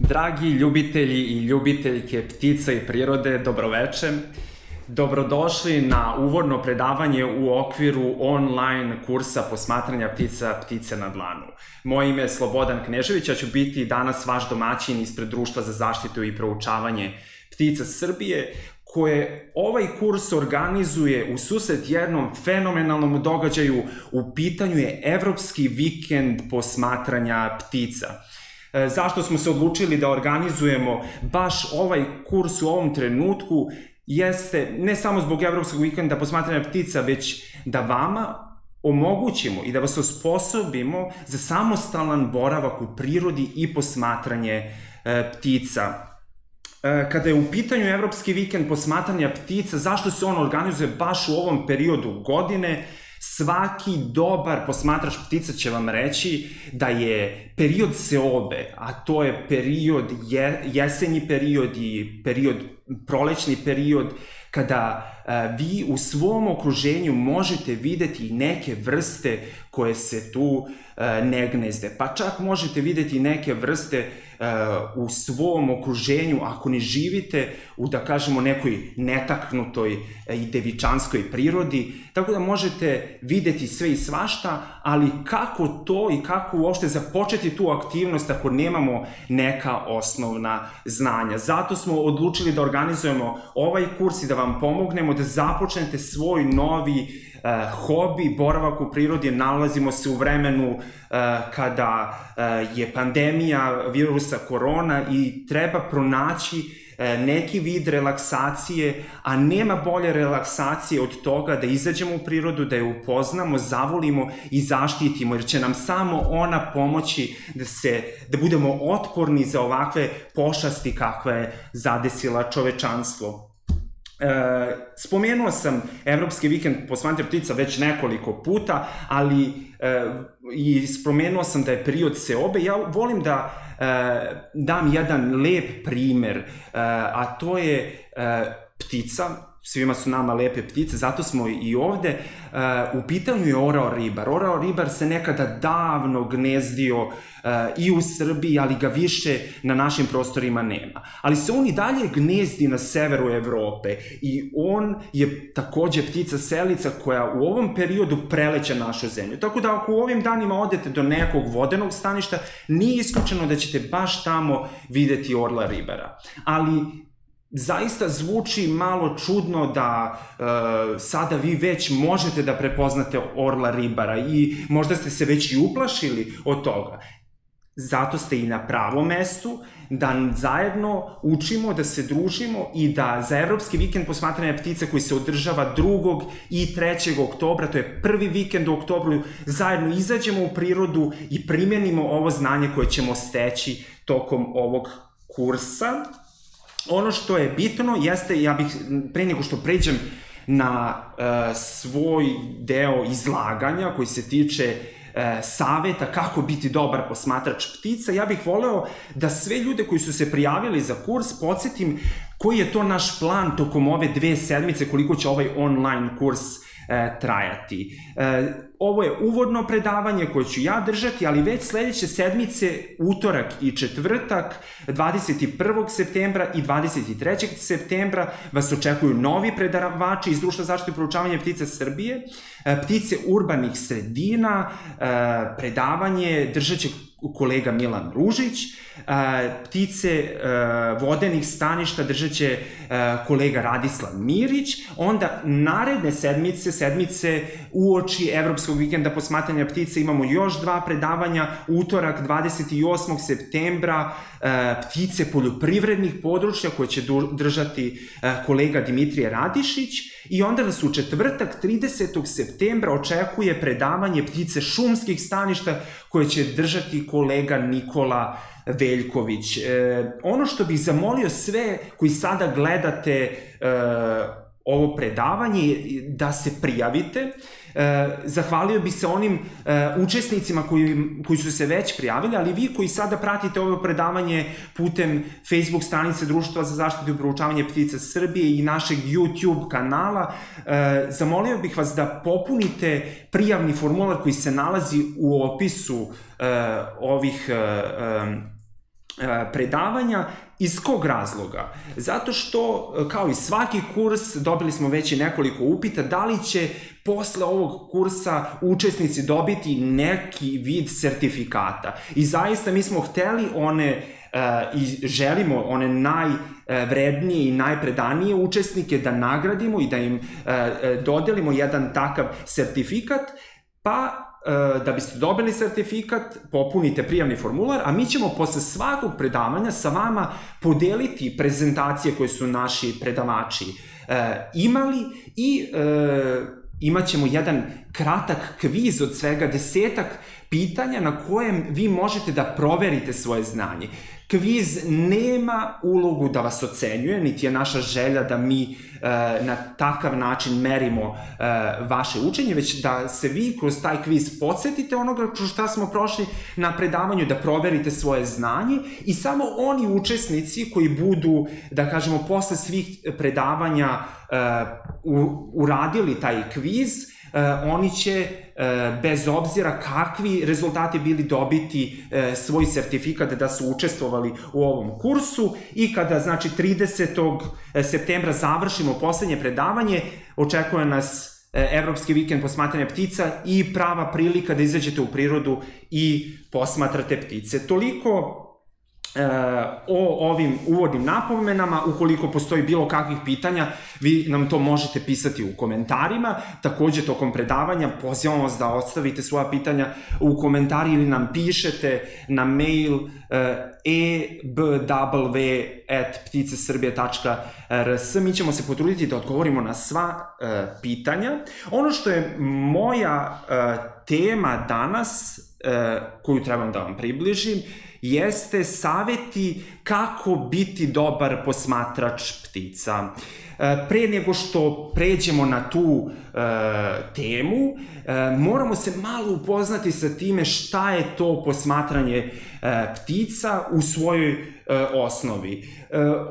Dragi ljubitelji i ljubiteljke ptica i prirode, dobroveče. Dobrodošli na uvodno predavanje u okviru online kursa posmatranja ptice na dlanu. Moje ime je Slobodan Knežević, ja ću biti danas vaš domaćin ispred Društva za zaštitu i proučavanje ptica Srbije, koje ovaj kurs organizuje u susret jednom fenomenalnom događaju. U pitanju je Evropski vikend posmatranja ptica. Zašto smo se odlučili da organizujemo baš ovaj kurs u ovom trenutku jeste ne samo zbog Evropskog vikenda posmatranja ptica, već da vama omogućimo i da vas osposobimo za samostalan boravak u prirodi i posmatranje ptica. Kada je u pitanju Evropski vikend posmatranja ptica, zašto se on organizuje baš u ovom periodu godine? Svaki dobar posmatrač ptica će vam reći da je period seobe, a to je period, jesenji period i prolećni period, kada vi u svom okruženju možete videti neke vrste koje se tu ne gnezde. Pa čak možete videti neke vrste u svom okruženju ako ne živite u, da kažemo, nekoj netaknutoj i devičanskoj prirodi, tako da možete videti sve i svašta, ali kako to i kako uopšte započeti tu aktivnost ako nemamo neka osnovna znanja. Zato smo odlučili da organizujemo ovaj kurs i da vam pomognemo da započnete svoj novi hobi, boravak u prirodi. Nalazimo se u vremenu kada je pandemija virusa korona i treba pronaći neki vid relaksacije, a nema bolje relaksacije od toga da izađemo u prirodu, da je upoznamo, zavolimo i zaštitimo, jer će nam samo ona pomoći da budemo otporni za ovakve pošasti kakva je zadesila čovečanstvo. Spomenuo sam Evropski vikend posmatranja ptica već nekoliko puta, ali i spomenuo sam da je period seobe. Ja volim da dam jedan lep primer, a to je ptica. Svima su nama lepe ptice, zato smo i ovde. U pitanju je orao ribar. Orao ribar se nekada davno gnezdio i u Srbiji, ali ga više na našim prostorima nema. Ali se on i dalje gnezdi na severu Evrope i on je takođe ptica selica koja u ovom periodu preleće našu zemlju. Tako da ako u ovim danima odete do nekog vodenog staništa, nije isključeno da ćete baš tamo videti orla ribara. Ali zaista zvuči malo čudno da sada vi već možete da prepoznate orla ribara i možda ste se već i uplašili od toga. Zato ste i na pravom mestu, da zajedno učimo, da se družimo i da za Evropski vikend posmatranja ptica koji se održava 2. i 3. oktobra, to je prvi vikend u oktobru, zajedno izađemo u prirodu i primenimo ovo znanje koje ćemo steći tokom ovog kursa. Ono što je bitno jeste, ja bih, pre nego što pređem na svoj deo izlaganja koji se tiče saveta kako biti dobar posmatrač ptica, ja bih voleo da sve ljude koji su se prijavili za kurs podsjetim koji je to naš plan tokom ove 2 sedmice, koliko će ovaj online kurs trajati. Ovo je uvodno predavanje koje ću ja držati, ali već sledeće sedmice, utorak i četvrtak, 21. septembra i 23. septembra, vas očekuju novi predavači iz Društva za zaštitu i proučavanje ptica Srbije. Ptice urbanih sredina, predavanje držat će kolega Milan Ružić, ptice vodenih staništa držat će kolega Radislav Mirić, onda naredne sedmice uoči Evropskog vikenda posmatranja ptica imamo još 2 predavanja, utorak 28. septembra ptice poljoprivrednih područja koje će držati kolega Dimitrije Radišić i onda nas u četvrtak 30. septembra očekuje predavanje ptice šumskih staništa koje će držati kolega Nikola Veljković. Ono što bih zamolio sve koji sada gledate ovo predavanje da se prijavite. Zahvalio bih se onim učesnicima koji su se već prijavili, ali vi koji sada pratite ovo predavanje putem Facebook stranice Društva za zaštitu i proučavanje ptica Srbije i našeg YouTube kanala, zamolio bih vas da popunite prijavni formular koji se nalazi u opisu predavanja. Iz kog razloga? Zato što, kao i svaki kurs, dobili smo već i nekoliko upita da li će posle ovog kursa učesnici dobiti neki vid sertifikata. I zaista mi smo hteli i želimo one najvrednije i najpredanije učesnike da nagradimo i da im dodelimo jedan takav sertifikat, pa da biste dobili sertifikat, popunite prijavni formular, a mi ćemo posle svakog predavanja sa vama podeliti prezentacije koje su naši predavači imali i imat ćemo jedan kratak kviz od svega 10-ak pitanja na kojem vi možete da proverite svoje znanje. Kviz nema ulogu da vas ocenjuje, niti je naša želja da mi na takav način merimo vaše učenje, već da se vi kroz taj kviz podsjetite onoga kroz šta smo prošli na predavanju, da proverite svoje znanje i samo oni učesnici koji budu, da kažemo, posle svih predavanja uradili taj kviz, oni će, bez obzira kakvi rezultati bili, dobiti svoj sertifikat da su učestvovali u ovom kursu i kada, znači, 30. septembra završimo poslednje predavanje, očekuje nas Evropski vikend posmatranja ptica i prava prilika da izađete u prirodu i posmatrate ptice. Toliko o ovim uvodnim napomenama. Ukoliko postoji bilo kakvih pitanja, vi nam to možete pisati u komentarima. Takođe, tokom predavanja pozivamo vas da ostavite svoja pitanja u komentari ili nam pišete na mail ebw@pticesrbije.rs. Mi ćemo se potruditi da odgovorimo na sva pitanja. Ono što je moja tema danas, koju trebam da vam približim, jeste saveti kako biti dobar posmatrač ptica. Pre nego što pređemo na tu temu, moramo se malo upoznati sa time šta je to posmatranje ptica u svojoj osnovi.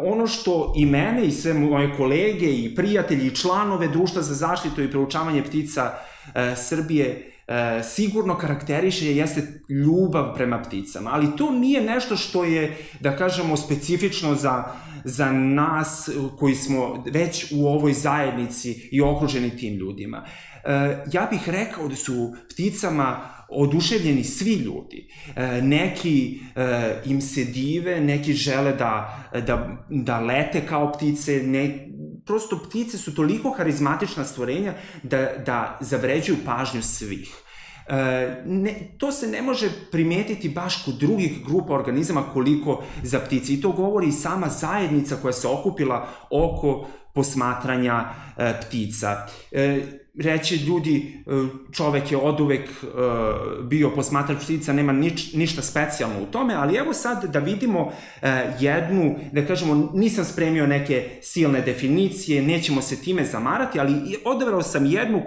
Ono što i mene i sve moje kolege i prijatelji i članove Društva za zaštitu i proučavanje ptica Srbije sigurno karakteriše jeste ljubav prema pticama, ali to nije nešto što je, da kažemo, specifično za nas koji smo već u ovoj zajednici i okruženi tim ljudima. Ja bih rekao da su pticama oduševljeni svi ljudi. Neki im se dive, neki žele da lete kao ptice, prosto ptice su toliko harizmatična stvorenja da zavređuju pažnju svih. To se ne može primetiti baš kod drugih grupa organizama koliko za ptice, i to govori i sama zajednica koja se okupila oko posmatranja ptica. Reći ljudi, čovek je oduvek bio posmatrač ptica, nema ništa specijalno u tome, ali evo sad da vidimo jednu, da kažemo, nisam spremio neke silne definicije, nećemo se time zamarati, ali odabrao sam jednu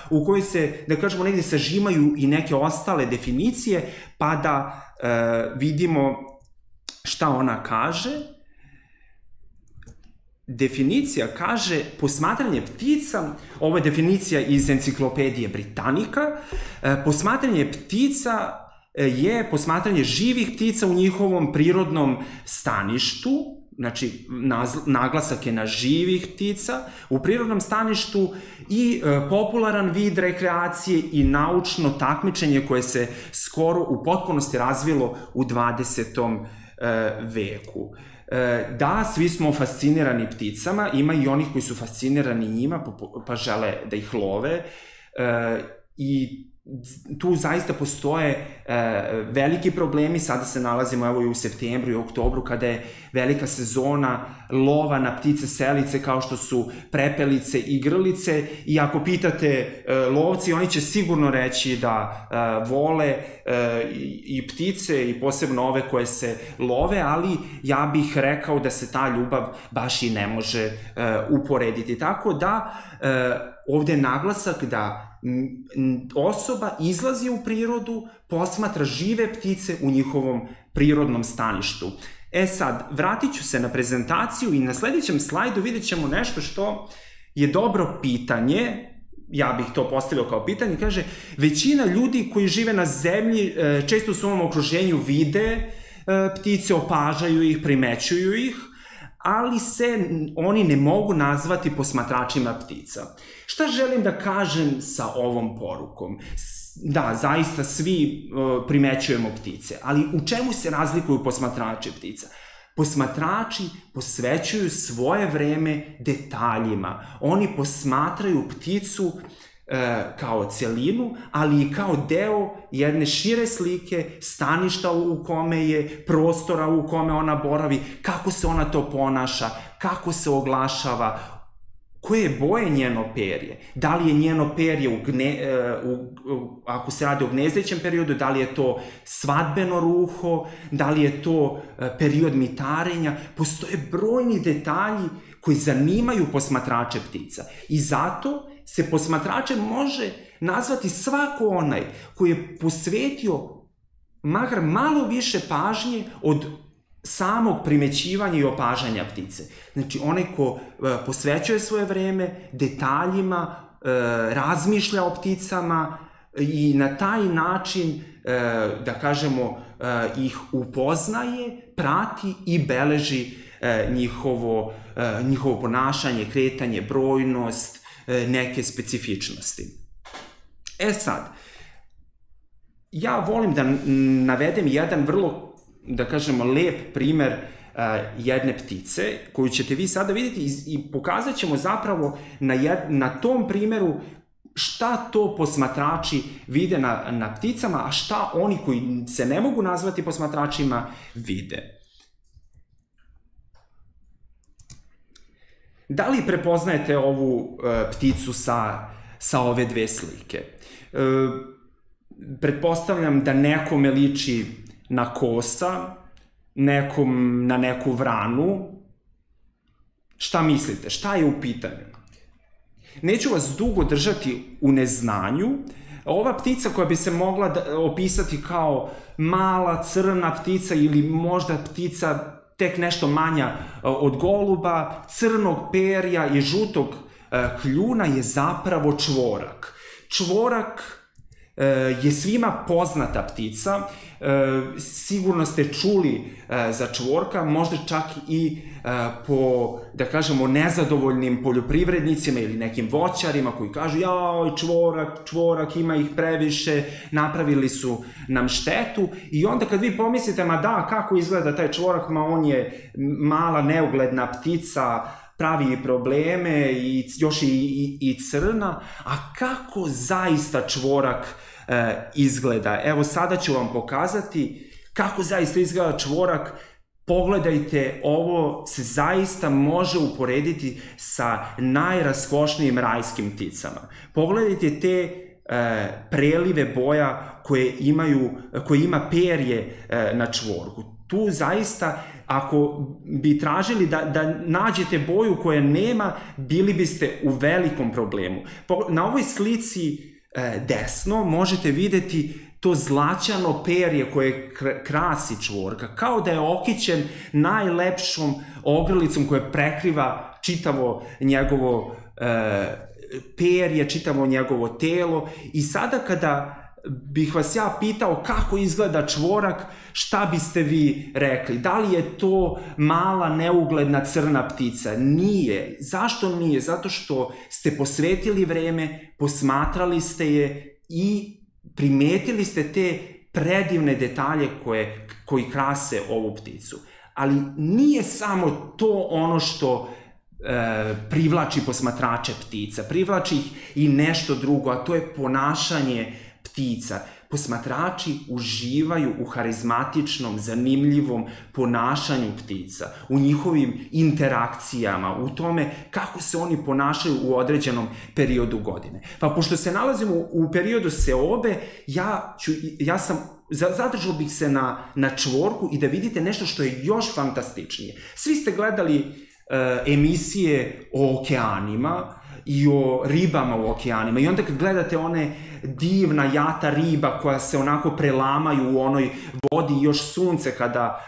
u kojoj se, da kažemo, negde sažimaju i neke ostale definicije, pa da vidimo šta ona kaže. Definicija kaže: posmatranje ptica, ovo je definicija iz Enciklopedije Britanika, posmatranje ptica je posmatranje živih ptica u njihovom prirodnom staništu, znači naglasak je na živih ptica, u prirodnom staništu, i popularan vid rekreacije i naučno takmičenje koje se skoro u potpunosti razvilo u 20. veku. Da, svi smo fascinirani pticama, ima i onih koji su fascinirani njima pa žele da ih love, i tu zaista postoje veliki problemi. Sada se nalazimo evo i u septembru i oktobru kada je velika sezona lova na ptice selice kao što su prepelice i grlice, i ako pitate lovci, oni će sigurno reći da vole i ptice i posebno ove koje se love, ali ja bih rekao da se ta ljubav baš i ne može uporediti. Tako da ovde je naglasak da osoba izlazi u prirodu, posmatra žive ptice u njihovom prirodnom staništu. Sad, vratit ću se na prezentaciju i na sledećem slajdu vidjet ćemo nešto što je dobro pitanje, ja bih to postavio kao pitanje. Kaže, većina ljudi koji žive na zemlji često u svom okruženju vide ptice opažaju ih, primećuju ih, ali se oni ne mogu nazvati posmatračima ptica. Šta želim da kažem sa ovom porukom? Da, zaista svi primećujemo ptice, ali u čemu se razlikuju posmatrači ptica? Posmatrači posvećuju svoje vreme detaljima. Oni posmatraju pticu kao celinu, ali i kao deo jedne šire slike, staništa u kome je, prostora u kome ona boravi, kako se ona to ponaša, kako se oglašava, koje je boje njeno perje, da li je njeno perje, ako se radi o gnezdećem periodu, da li je to svadbeno ruho, da li je to period mitarenja. Postoje brojni detalji koji zanimaju posmatrače ptica i zato se posmatračem može nazvati svako onaj koji je posvetio makar malo više pažnje od samog primećivanja i opažanja ptice. Znači, onaj ko posvećuje svoje vreme detaljima, razmišlja o pticama i na taj način, da kažemo, ih upoznaje, prati i beleži njihovo ponašanje, kretanje, brojnost, neke specifičnosti. Sad, ja volim da navedem jedan vrlo, da kažemo, lep primer jedne ptice, koju ćete vi sada vidjeti i pokazat ćemo zapravo na tom primeru šta to posmatrači vide na pticama, a šta oni koji se ne mogu nazvati posmatračima vide. Da li prepoznajete ovu pticu sa ove dve slike? Pretpostavljam da nekome liči na kosa, nekom na neku vranu. Šta mislite? Šta je u pitanju? Neću vas dugo držati u neznanju. Ova ptica koja bi se mogla opisati kao mala crna ptica ili možda ptica tek nešto manja od goluba, crnog perja i žutog kljuna je zapravo čvorak. Čvorak je svima poznata ptica, sigurno ste čuli za čvorka, možda čak i po, da kažemo, nezadovoljnim poljoprivrednicima ili nekim voćarima koji kažu jaj, čvorak, ima ih previše, napravili su nam štetu i onda kad vi pomislite, ma da, kako izgleda taj čvorak, ma on je mala neugledna ptica, pravi probleme i još i crna, a kako zaista čvorak izgleda? Evo sada ću vam pokazati kako zaista izgleda čvorak. Pogledajte, ovo se zaista može uporediti sa najraskošnijim rajskim pticama. Pogledajte te prelive boja koje ima perje na čvorku. Tu zaista, ako bi tražili da nađete boju koja nema, bili biste u velikom problemu. Na ovoj slici desno možete vidjeti to zlaćano perje koje krasi čvorka, kao da je okićen najlepšom ogrlicom koja prekriva čitavo njegovo perje, čitavo njegovo telo. I sada kada bih vas ja pitao kako izgleda čvorak, šta biste vi rekli? Da li je to mala, neugledna crna ptica? Nije. Zašto nije? Zato što ste posvetili vreme, posmatrali ste je i primetili ste te predivne detalje koji krase ovu pticu. Ali nije samo to ono što privlači posmatrače ptica. Privlači ih i nešto drugo, a to je ponašanje ptica. Posmatrači uživaju u harizmatičnom, zanimljivom ponašanju ptica, u njihovim interakcijama, u tome kako se oni ponašaju u određenom periodu godine. Pa pošto se nalazimo u periodu seobe, zadržao bih se na čvorku i da vidite nešto što je još fantastičnije. Svi ste gledali emisije o okeanima i o ribama u okeanima i onda kad gledate one divna jata riba koja se onako prelamaju u onoj vodi i još sunce kada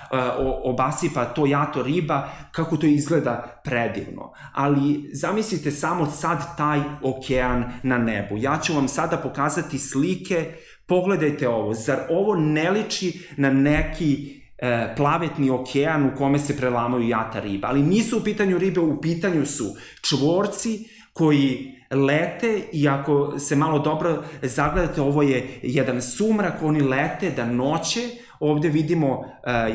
obasipa to jato riba, kako to izgleda predivno. Ali zamislite samo sad taj okean na nebu. Ja ću vam sada pokazati slike, pogledajte ovo, zar ovo ne liči na neki plavetni okean u kome se prelamaju jata riba. Ali nisu u pitanju ribe, u pitanju su čvorci koji lete i ako se malo dobro zagledate, ovo je jedan sumrak, oni lete da noće. Ovde vidimo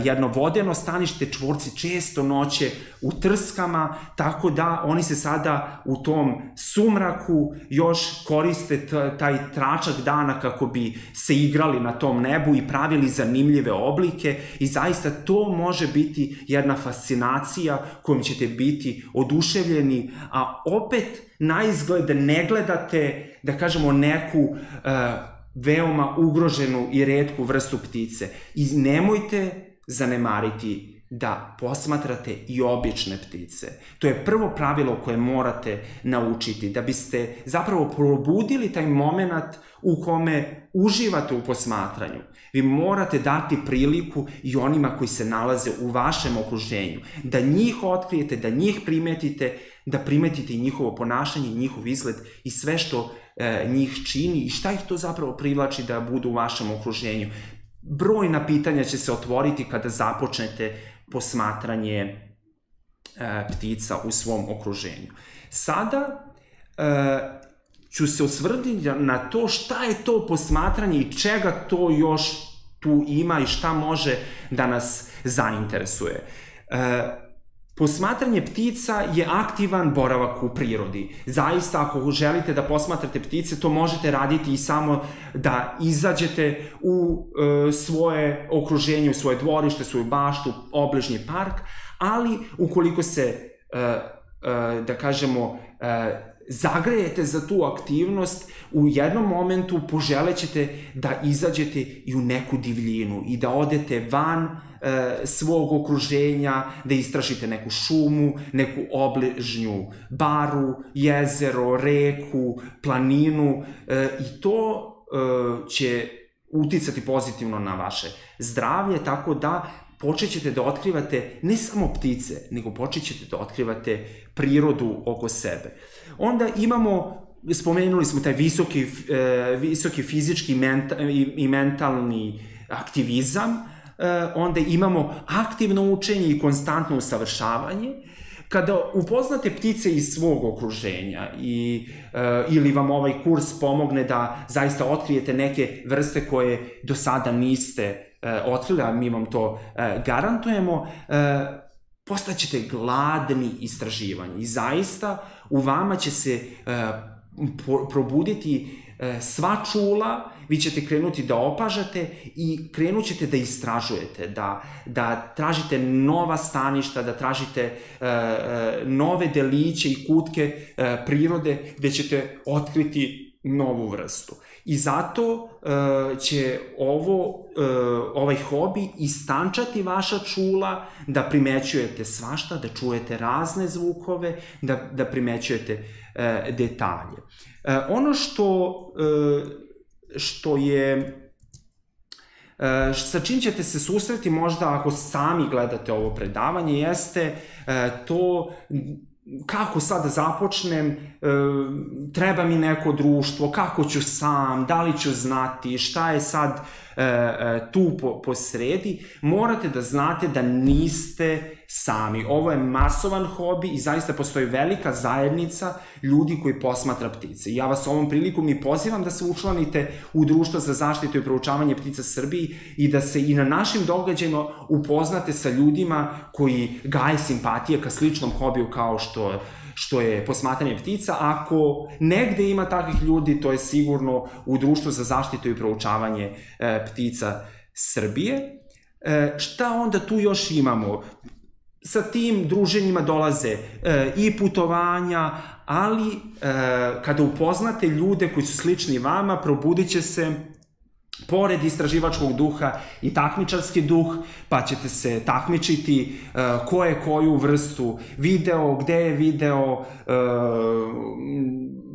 jedno vodeno stanište, čvorci često noće u trskama, tako da oni se sada u tom sumraku još koriste taj tračak dana kako bi se igrali na tom nebu i pravili zanimljive oblike i zaista to može biti jedna fascinacija kojom ćete biti oduševljeni, a opet na izgled ne gledate, da kažemo, neku veoma ugroženu i retku vrstu ptice. I nemojte zanemariti da posmatrate i obične ptice. To je prvo pravilo koje morate naučiti, da biste zapravo probudili taj moment u kome uživate u posmatranju. Vi morate dati priliku i onima koji se nalaze u vašem okruženju, da njih otkrijete, da njih primetite, da primetite i njihovo ponašanje, njihov izgled i sve što njih čini i šta ih to zapravo privlači da budu u vašem okruženju. Brojna pitanja će se otvoriti kada započnete posmatranje ptica u svom okruženju. Sada ću se osvrnuti na to šta je to posmatranje i čega to još tu ima i šta može da nas zainteresuje. Posmatranje ptica je aktivan boravak u prirodi. Zaista, ako želite da posmatrate ptice, to možete raditi i samo da izađete u svoje okruženje, u svoje dvorište, svoju baštu, obližnji park, ali ukoliko se, da kažemo, zagrejete za tu aktivnost, u jednom momentu poželećete da izađete i u neku divljinu i da odete van svog okruženja, da istražite neku šumu, neku obližnju baru, jezero, reku, planinu i to će uticati pozitivno na vaše zdravlje, tako da počet ćete da otkrivate ne samo ptice, nego počet ćete da otkrivate prirodu oko sebe. Onda imamo, spomenuli smo taj visoki fizički i mentalni aktivizam, onda imamo aktivno učenje i konstantno usavršavanje. Kada upoznate ptice iz svog okruženja ili vam ovaj kurs pomogne da zaista otkrijete neke vrste koje do sada niste otkrili, a mi vam to garantujemo, postaćete gladni istraživanja i zaista u vama će se probuditi sva čula, vi ćete krenuti da opažate i krenut ćete da istražujete, da tražite nova staništa, da tražite nove deliće i kutke prirode gde ćete otkriti novu vrstu. I zato će ovaj hobi istančati vaša čula, da primećujete svašta, da čujete razne zvukove, da primećujete detalje. Ono što je, sa čim ćete se susreti možda ako sami gledate ovo predavanje, jeste to kako sad da započnem, treba mi neko društvo, kako ću sam, da li ću znati, šta je sad tu po sredi. Morate da znate da niste sami. Ovo je masovan hobi i zaista postoji velika zajednica ljudi koji posmatra ptice. Ja vas ovom prilikom i pozivam da se učlanite u Društvo za zaštitu i proučavanje ptica Srbiji i da se i na našim događajima upoznate sa ljudima koji gaje simpatije ka sličnom hobiju kao što je posmatranje ptica. Ako negde ima takvih ljudi, to je sigurno u Društvu za zaštitu i proučavanje ptica Srbije. Šta onda tu još imamo? Sa tim druženjima dolaze i putovanja, ali kada upoznate ljude koji su slični vama, probudit će se pored istraživačkog duha i takmičarski duh, pa ćete se takmičiti ko je koju vrstu video, gde je video,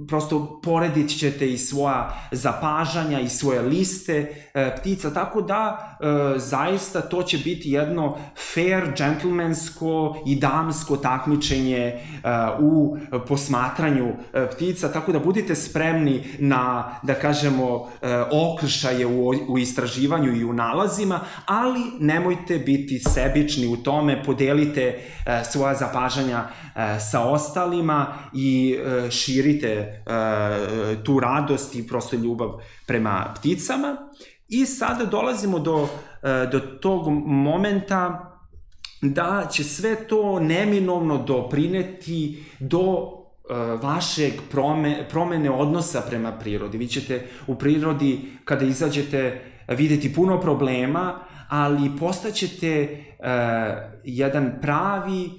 prosto poredit ćete i svoja zapažanja i svoje liste ptica, tako da zaista to će biti jedno fair, džentlmensko i damsko takmičenje u posmatranju ptica, tako da budite spremni na, da kažemo, okršaje u u istraživanju i u nalazima, ali nemojte biti sebični u tome, podelite svoja zapažanja sa ostalima i širite tu radost i prosto ljubav prema pticama. I sada dolazimo do tog momenta da će sve to neminovno doprineti do vašeg promene odnosa prema prirodi. Vi ćete u prirodi, kada izađete, videti puno problema, ali postaćete jedan pravi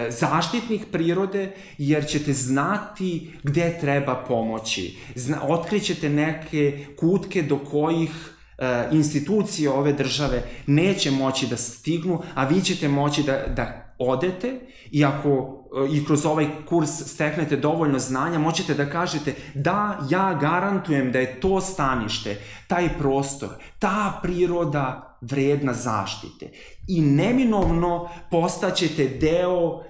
zaštitnik prirode, jer ćete znati gde treba pomoći. Otkrićete neke kutke do kojih institucije ove države neće moći da stignu, a vi ćete moći da odete i ako i kroz ovaj kurs steknete dovoljno znanja, moćete da kažete da, ja garantujem da je to stanište, taj prostor, ta priroda vredna zaštite. I neminovno postaćete deo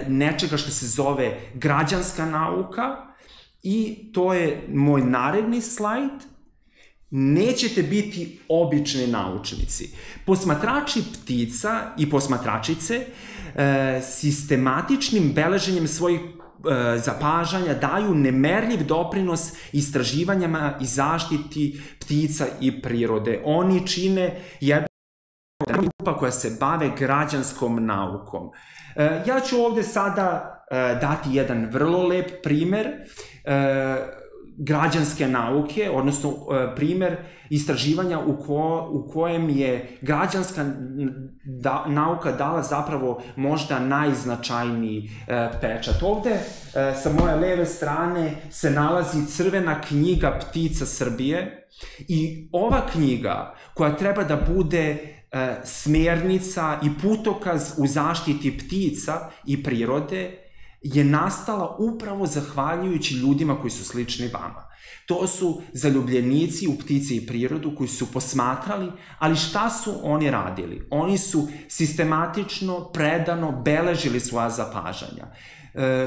nečega što se zove građanska nauka i to je moj naredni slajd. Nećete biti obični naučnici. Posmatrači ptica i posmatračice sistematičnim beleženjem svojih zapažanja daju nemerljiv doprinos istraživanjima i zaštiti ptica i prirode. Oni čine jedna grupa koja se bave građanskom naukom. Ja ću ovde sada dati jedan vrlo lep primer građanske nauke, odnosno primer istraživanja u kojem je građanska nauka dala zapravo možda najznačajniji pečat. Ovde sa moje leve strane se nalazi Crvena knjiga ptica Srbije i ova knjiga koja treba da bude smernica i putokaz u zaštiti ptica i prirode je nastala upravo zahvaljujući ljudima koji su slični vama. To su zaljubljenici u ptice i prirodu koji su posmatrali, ali šta su oni radili? Oni su sistematično, predano beležili svoja zapažanja.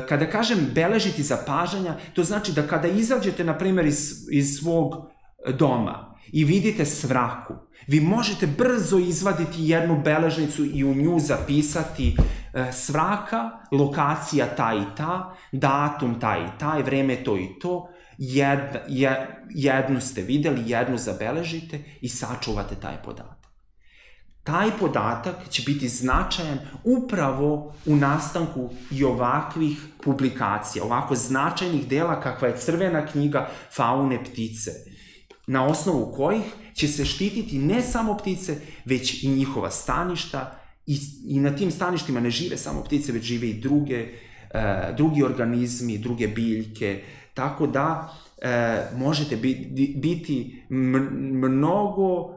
Kada kažem beležiti zapažanja, to znači da kada izađete, na primjer, iz svog doma i vidite svraku, vi možete brzo izvaditi jednu beležnicu i u nju zapisati svraka, lokacija ta i ta, datum taj i taj, vreme to i to, jednu ste videli, jednu zabeležite i sačuvate taj podatak. Taj podatak će biti značajan upravo u nastanku i ovakvih publikacija, ovako značajnih dela kakva je Crvena knjiga faune ptice, na osnovu kojih će se štititi ne samo ptice, već i njihova staništa, i na tim staništima ne žive samo ptice, već žive i drugi organizmi, druge biljke, tako da možete biti mnogo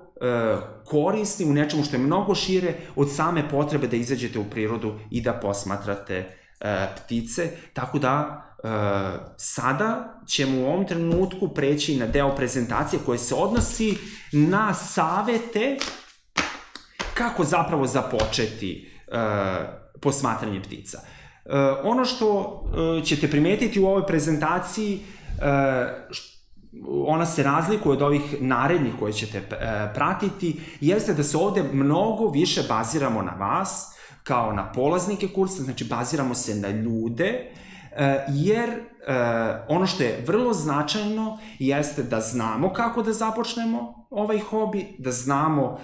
korisni u nečemu što je mnogo šire od same potrebe da izađete u prirodu i da posmatrate ptice, tako da sada ćemo u ovom trenutku preći na deo prezentacije koje se odnosi na savete kako zapravo započeti posmatranje ptica. Ono što ćete primetiti u ovoj prezentaciji, ona se razlikuje od ovih narednih koje ćete pratiti, jeste da se ovde mnogo više baziramo na vas, kao na polaznike kursa, znači baziramo se na ljude, jer ono što je vrlo značajno jeste da znamo kako da započnemo ovaj hobi, da znamo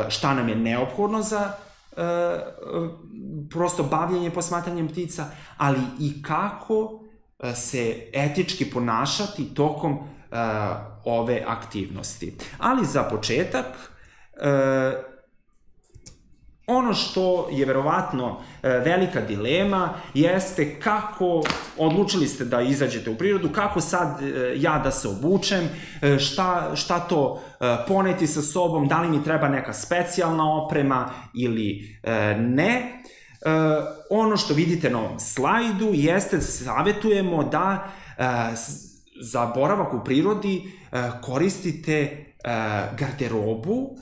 šta nam je neophodno za prosto bavljenje posmatranjem ptica, ali i kako se etički ponašati tokom ove aktivnosti. Ali za početak, ono što je verovatno velika dilema jeste kako, odlučili ste da izađete u prirodu, kako sad ja da se obučem, šta to poneti sa sobom, da li mi treba neka specijalna oprema ili ne. Ono što vidite na ovom slajdu jeste da savjetujemo da za boravak u prirodi koristite garderobu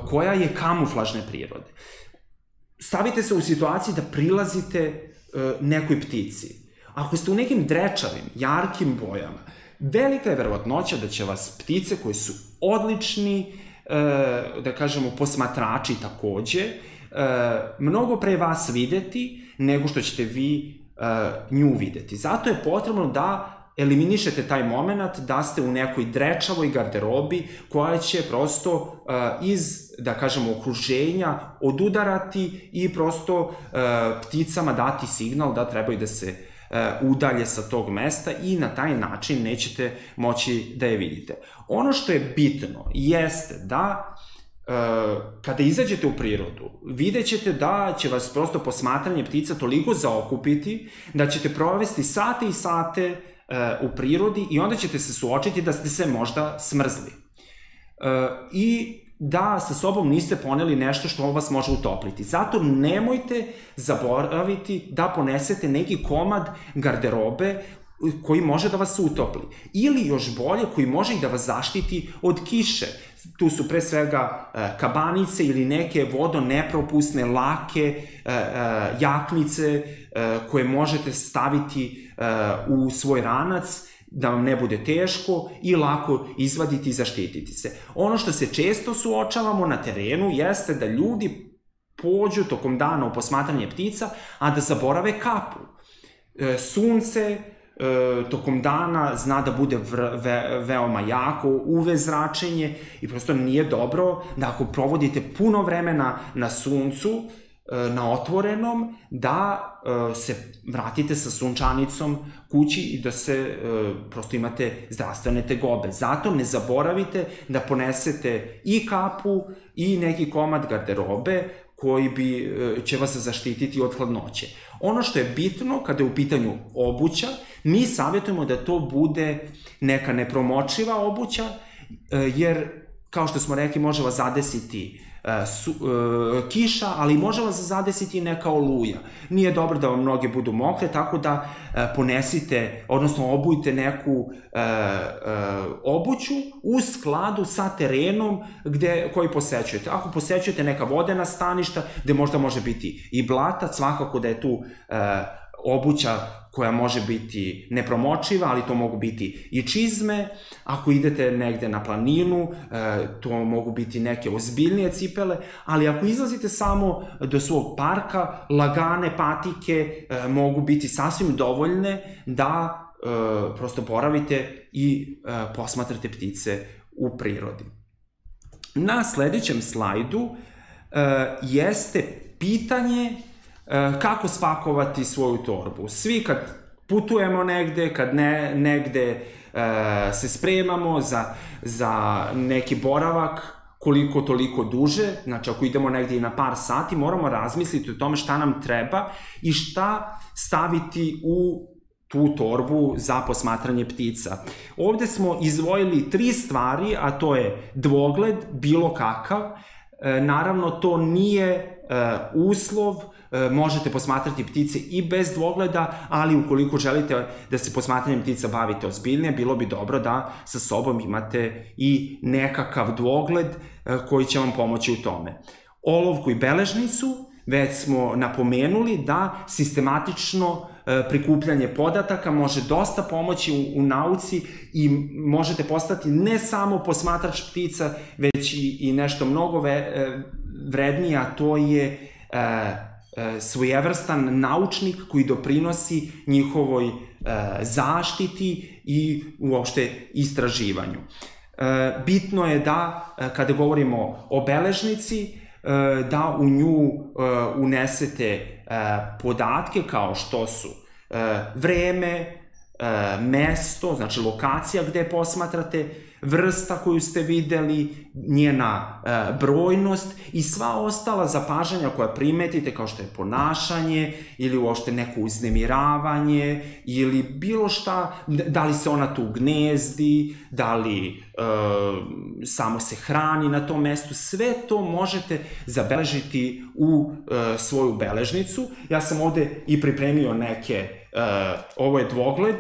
koja je kamuflažne prirode. Stavite se u situaciji da prilazite nekoj ptici. Ako ste u nekim drečavim, jarkim bojama, velika je verovatnoća da će vas ptice koji su odlični, da kažemo, posmatrači takođe, mnogo pre vas videti nego što ćete vi nju videti. Zato je potrebno da eliminišete taj moment da ste u nekoj drečavoj garderobi koja će prosto iz, da kažemo, okruženja odudarati i prosto pticama dati signal da trebaju da se udalje sa tog mesta i na taj način nećete moći da je vidite. Ono što je bitno jeste da kada izađete u prirodu, vidjet ćete da će vas prosto posmatranje ptica toliko zaokupiti da ćete provesti sate i sate u prirodi i onda ćete se suočiti da ste se možda smrzli. I da sa sobom niste poneli nešto što vas može utopliti. Zato nemojte zaboraviti da ponesete neki komad garderobe koji može da vas utopli. Ili još bolje, koji može i da vas zaštiti od kiše. Tu su pre svega kabanice ili neke vodonepropusne, lake jaknice koje možete staviti u svoj ranac da vam ne bude teško i lako izvaditi i zaštititi se. Ono što se često suočavamo na terenu jeste da ljudi pođu tokom dana u posmatranje ptica, a da zaborave kapu. Sunce tokom dana zna da bude veoma jako, UV zračenje i prosto nije dobro da ako provodite puno vremena na suncu, na otvorenom, da se vratite sa sunčanicom kući i da se prosto imate zdravstvene tegobe. Zato ne zaboravite da ponesete i kapu i neki komad garderobe koji će vas zaštititi od hladnoće. Ono što je bitno kada je u pitanju obuća, mi savjetujemo da to bude neka nepromočiva obuća, jer kao što smo rekli može vas zadesiti kiša, ali može vas zadesiti i neka oluja. Nije dobro da vam noge budu mokre, tako da ponesite, odnosno obujte neku obuću u skladu sa terenom koji posećujete. Ako posećujete neka vodena staništa, gde možda može biti i blatac, svakako da je tu obuća koja može biti nepromočiva, ali to mogu biti i čizme. Ako idete negde na planinu, to mogu biti neke ozbiljnije cipele, ali ako izlazite samo do svog parka, lagane patike mogu biti sasvim dovoljne da prosto boravite i posmatrate ptice u prirodi. Na sledećem slajdu jeste pitanje kako spakovati svoju torbu. Svi kad putujemo negde, kad negde se spremamo za neki boravak, koliko toliko duže, znači ako idemo negde i na par sati, moramo razmisliti o tome šta nam treba i šta staviti u tu torbu za posmatranje ptica. Ovde smo izdvojili 3 stvari, a to je dvogled, bilo kakav. Naravno, to nije uslov, možete posmatrati ptice i bez dvogleda, ali ukoliko želite da se posmatranjem ptica bavite ozbiljnije, bilo bi dobro da sa sobom imate i nekakav dvogled koji će vam pomoći u tome. Olovku i beležnicu, već smo napomenuli da sistematično prikupljanje podataka može dosta pomoći u nauci i možete postati ne samo posmatrač ptica, već i nešto mnogo vrednije, a to je svojevrstan naučnik koji doprinosi njihovoj zaštiti i uopšte istraživanju. Bitno je da, kada govorimo o beležnici, da u nju unesete podatke kao što su vreme, mesto, znači lokacija gde posmatrate, vrsta koju ste videli, njena brojnost i sva ostala zapažanja koja primetite kao što je ponašanje ili uopšte neko uznemiravanje ili bilo šta, da li se ona tu gnezdi, da li samo se hrani na tom mestu, sve to možete zabeležiti u svoju beležnicu. Ja sam ovde i pripremio neke, ovo je dvogled,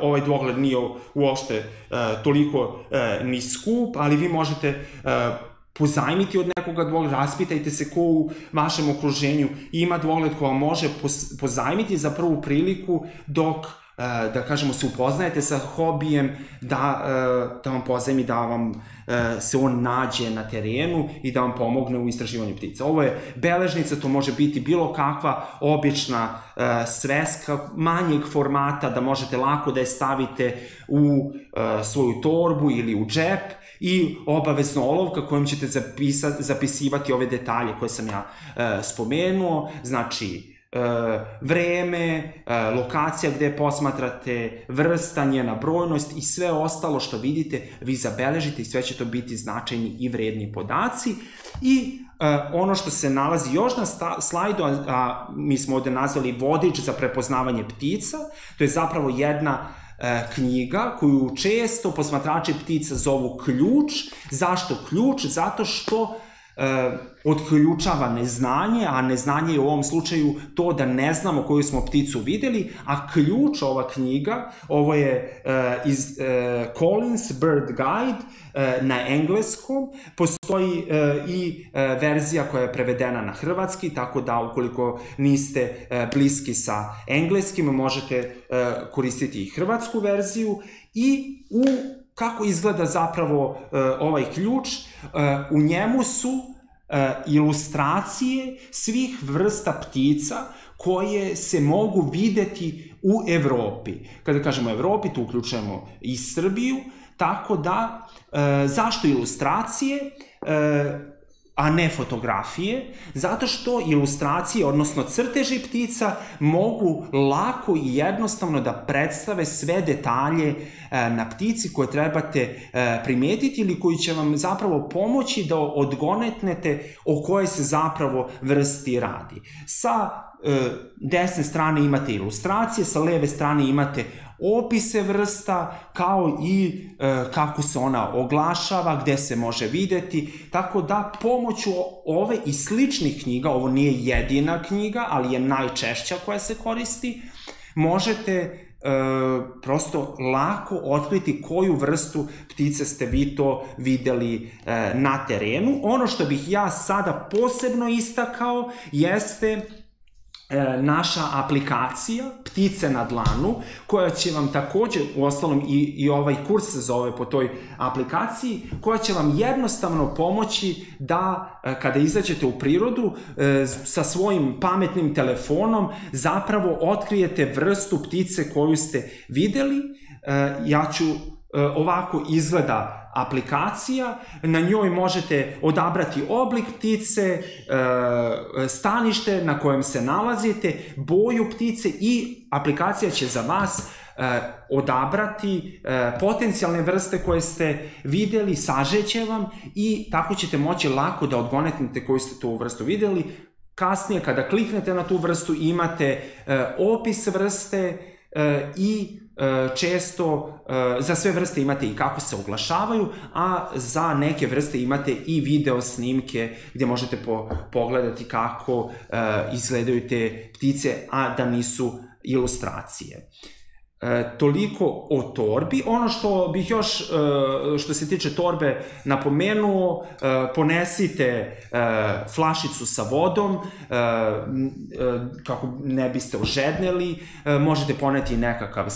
ovaj dvogled nije uopšte toliko ni skup, ali vi možete pozajmiti od nekoga dvogled, raspitajte se ko u vašem okruženju ima dvogled koja može pozajmiti za prvu priliku dok da kažemo, se upoznajete sa hobijem, da vam pozajmi, da vam se on nađe na terenu i da vam pomogne u istraživanju ptica. Ovo je beležnica, to može biti bilo kakva obična sveska manjeg formata, da možete lako da je stavite u svoju torbu ili u džep, i obavezno olovka kojom ćete zapisivati ove detalje koje sam ja spomenuo, znači vreme, lokacija gde posmatrate, vrsta, njena brojnost i sve ostalo što vidite vi zabeležite i sve će to biti značajni i vredni podaci. I ono što se nalazi još na slajdu, a mi smo ovde nazvali vodič za prepoznavanje ptica, to je zapravo jedna knjiga koju često posmatrači ptica zovu ključ. Zašto ključ? Zato što otključava neznanje, a neznanje je u ovom slučaju to da ne znamo koju smo pticu videli, a ključ, ova knjiga, ovo je iz Collins Bird Guide na engleskom, postoji i verzija koja je prevedena na hrvatski, tako da ukoliko niste bliski sa engleskim, možete koristiti i hrvatsku verziju. I kako izgleda zapravo ovaj ključ? U njemu su ilustracije svih vrsta ptica koje se mogu videti u Evropi. Kada kažemo Evropi, tu uključujemo i Srbiju, tako da, zašto ilustracije, a ne fotografije? Zato što ilustracije, odnosno crteži ptica, mogu lako i jednostavno da predstave sve detalje na ptici koje trebate primetiti ili koji će vam zapravo pomoći da odgonetnete o kojoj se zapravo vrsti radi. Sa desne strane imate ilustracije, sa leve strane imate opise vrsta, kao i kako se ona oglašava, gde se može videti, tako da pomoću ove i sličnih knjiga, ovo nije jedina knjiga, ali je najčešća koja se koristi, možete prosto lako otkriti koju vrstu ptice ste vi to videli na terenu. Ono što bih ja sada posebno istakao jeste naša aplikacija Ptice na dlanu, koja će vam takođe, uostalom i ovaj kurs se zove po toj aplikaciji, koja će vam jednostavno pomoći da kada izađete u prirodu sa svojim pametnim telefonom zapravo otkrijete vrstu ptice koju ste videli. Ovako izgleda aplikacija, na njoj možete odabrati oblik ptice, stanište na kojem se nalazite, boju ptice i aplikacija će za vas odabrati potencijalne vrste koje ste videli, sažeće vam i tako ćete moći lako da odgonetnete koju ste tu vrstu videli. Kasnije kada kliknete na tu vrstu imate opis vrste i često za sve vrste imate i kako se oglašavaju, a za neke vrste imate i video snimke gdje možete pogledati kako izgledaju te ptice, a da nisu ilustracije. Toliko o torbi. Ono što bih još, što se tiče torbe, napomenuo, ponesite flašicu sa vodom, kako ne biste ožedneli, možete poneti nekakav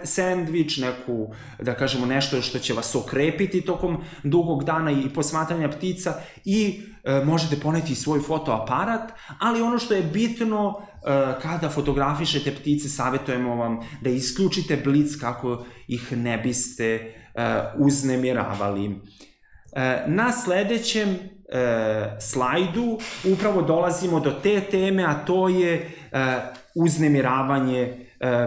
sendvič, neku, da kažemo, nešto što će vas okrepiti tokom dugog dana i posmatranja ptica i možete poneti i svoj fotoaparat, ali ono što je bitno kada fotografišete ptice, savjetujemo vam da isključite blic kako ih ne biste uznemiravali. Na sledećem slajdu upravo dolazimo do te teme, a to je uznemiravanje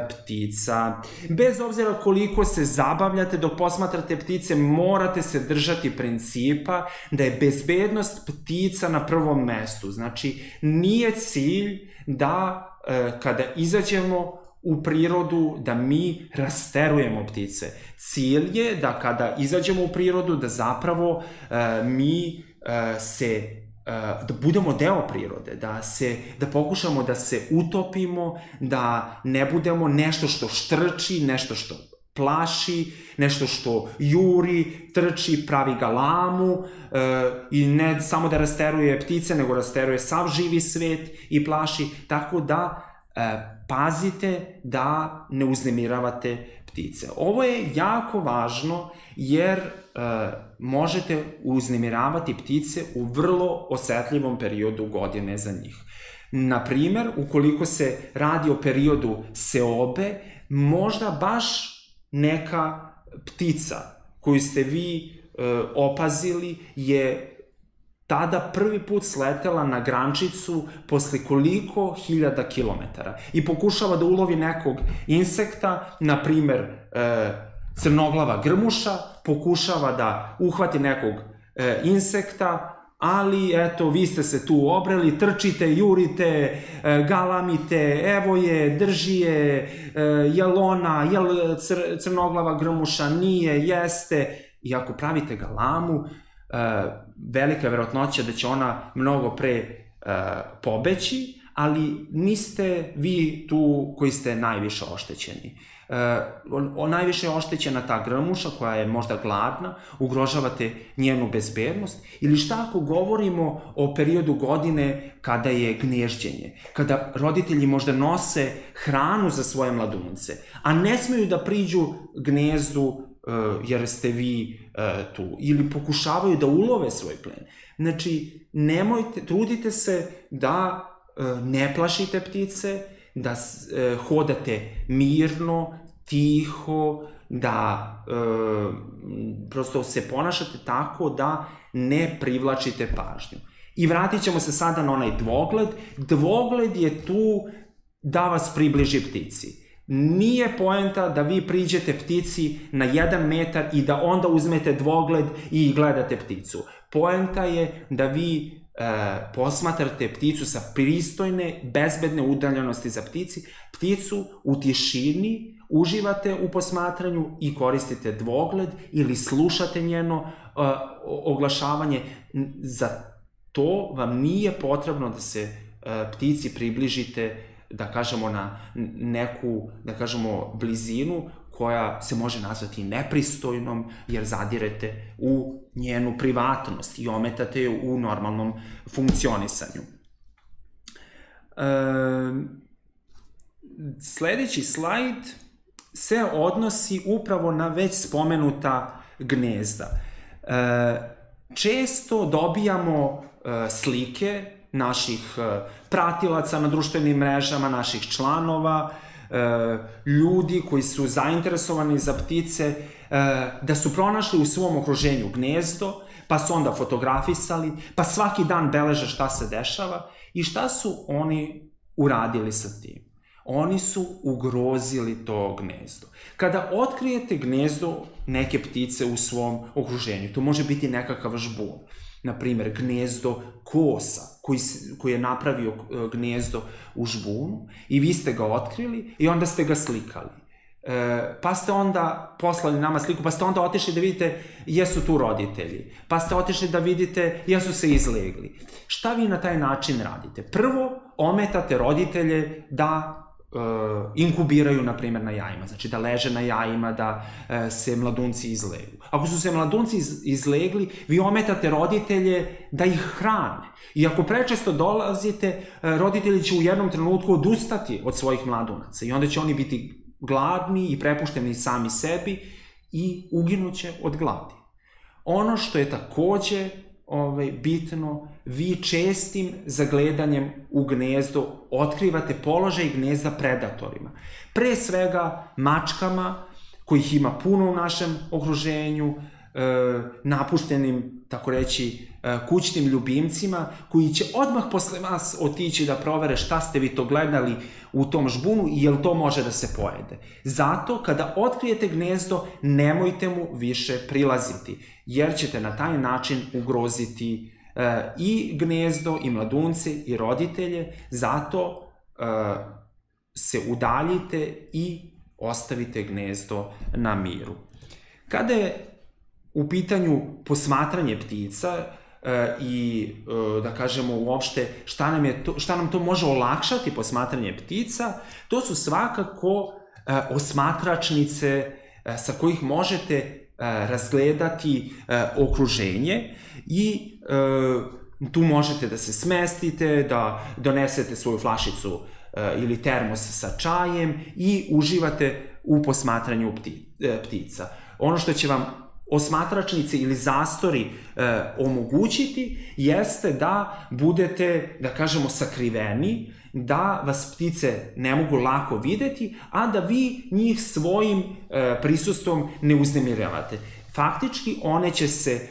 ptica. Bez obzira koliko se zabavljate dok posmatrate ptice, morate se držati principa da je bezbednost ptica na prvom mestu. Znači, nije cilj da kada izađemo u prirodu da mi rasterujemo ptice. Cilj je da kada izađemo u prirodu da zapravo mi da budemo deo prirode, da pokušamo da se utopimo, da ne budemo nešto što štrči, nešto što plaši, nešto što juri, trči, pravi galamu i ne samo da rasteruje ptice, nego rasteruje sav živi svet i plaši, tako da pazite da ne uznemiravate ptice. Ovo je jako važno jer možete uznemiravati ptice u vrlo osetljivom periodu godine za njih. Naprimer, ukoliko se radi o periodu seobe, možda baš neka ptica koju ste vi opazili je tada prvi put sletela na grančicu posle koliko hiljada kilometara i pokušava da ulovi nekog insekta, na primer crnoglava grmuša, pokušava da uhvati nekog insekta, ali eto, vi ste se tu obreli, trčite, jurite, galamite, evo je, drži je, jel ona, jel crnoglava grmuša, nije, jeste, i ako pravite galamu, velika je verovatnoća da će ona mnogo pre pobeći, ali niste vi tu koji ste najviše oštećeni. Najviše je oštećena ta grmuša koja je možda gladna, ugrožavate njenu bezbednost, ili šta ako govorimo o periodu godine kada je gnježđenje, kada roditelji možda nose hranu za svoje mladunce, a ne smeju da priđu gnezdu jer ste vi tu, ili pokušavaju da ulove svoj plen. Znači, trudite se da ne plašite ptice, da hodate mirno, tiho, da prosto se ponašate tako da ne privlačite pažnju. I vratit ćemo se sada na onaj dvogled. Dvogled je tu da vas približi ptici. Nije poenta da vi priđete ptici na 1 metar i da onda uzmete dvogled i gledate pticu. Poenta je da vi posmatrate pticu sa pristojne, bezbedne udaljenosti za pticu u tišini, uživate u posmatranju i koristite dvogled ili slušate njeno oglašavanje. Za to vam nije potrebno da se ptici približite, da kažemo, na neku, da kažemo, blizinu koja se može nazvati nepristojnom, jer zadirete u njenu privatnost i ometate je u normalnom funkcionisanju. Sledeći slajd se odnosi upravo na već spomenuta gnezda. Često dobijamo slike naših pratilaca na društvenim mrežama, naših članova, ljudi koji su zainteresovani za ptice, da su pronašli u svom okruženju gnezdo, pa su onda fotografisali, pa svaki dan beleže šta se dešava. I šta su oni uradili sa tim? Oni su ugrozili to gnezdo. Kada otkrijete gnezdo neke ptice u svom okruženju, to može biti nekakav žbun, na primjer gnezdo kosa koji je napravio gnezdo u žbunu i vi ste ga otkrili i onda ste ga slikali. Pa ste onda poslali nama sliku, pa ste onda otišli da vidite jesu tu roditelji, pa ste otišli da vidite jesu se izlegli. Šta vi na taj način radite? Prvo, ometate roditelje da inkubiraju, na primjer, na jajima, znači da leže na jajima, da se mladunci izleglu. Ako su se mladunci izlegli, vi ometate roditelje da ih hrane. I ako prečesto dolazite, roditelji će u jednom trenutku odustati od svojih mladunaca i onda će oni biti gladni i prepušteni sami sebi i uginuće od gladi. Ono što je takođe bitno, vi čestim zagledanjem u gnezdo otkrivate položaj gnezda predatorima. Pre svega mačkama, kojih ima puno u našem okruženju, napuštenim, tako reći, kućnim ljubimcima, koji će odmah posle vas otići da provere šta ste vi to gledali u tom žbunu i jel to može da se pojede. Zato, kada otkrijete gnezdo, nemojte mu više prilaziti, jer ćete na taj način ugroziti i gnezdo, i mladunce, i roditelje. Zato se udaljite i ostavite gnezdo na miru. Kada je u pitanju posmatranje ptica i, da kažemo, uopšte šta nam to može olakšati posmatranje ptica, to su svakako osmatračnice sa kojih možete razgledati okruženje i tu možete da se smestite, da donesete svoju flašicu ili termos sa čajem i uživate u posmatranju ptica. Ono što će vam osmatračnice ili zastori omogućiti jeste da budete, da kažemo, sakriveni, da vas ptice ne mogu lako videti, a da vi njih svojim prisustvom ne uznemiravate. Faktički, one će se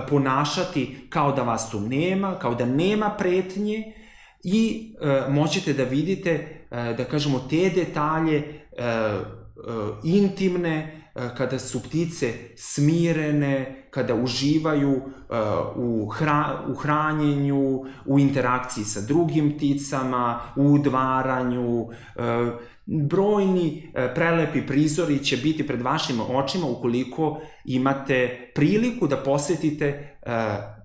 ponašati kao da vas tu nema, kao da nema pretnje i moćete da vidite, da kažemo, te detalje intimne, kada su ptice smirene, kada uživaju u hranjenju, u interakciji sa drugim pticama, u udvaranju. Brojni prelepi prizori će biti pred vašim očima ukoliko imate priliku da posetite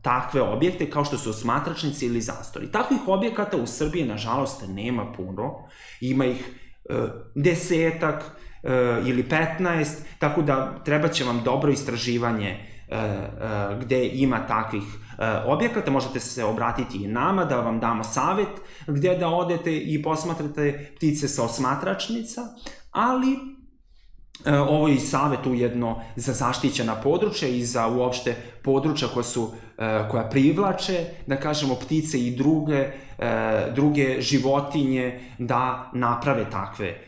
takve objekte kao što su osmatračnici ili zastori. Takvih objekata u Srbiji, nažalost, nema puno. Ima ih 10 ili 15, tako da treba će vam dobro istraživanje gde ima takvih objekata. Možete se obratiti i nama da vam damo savet gde da odete i posmatrate ptice sa osmatračnica, ali ovo je i savet ujedno za zaštićena područja i za uopšte područja koja privlače, da kažemo, ptice i druge životinje da naprave takve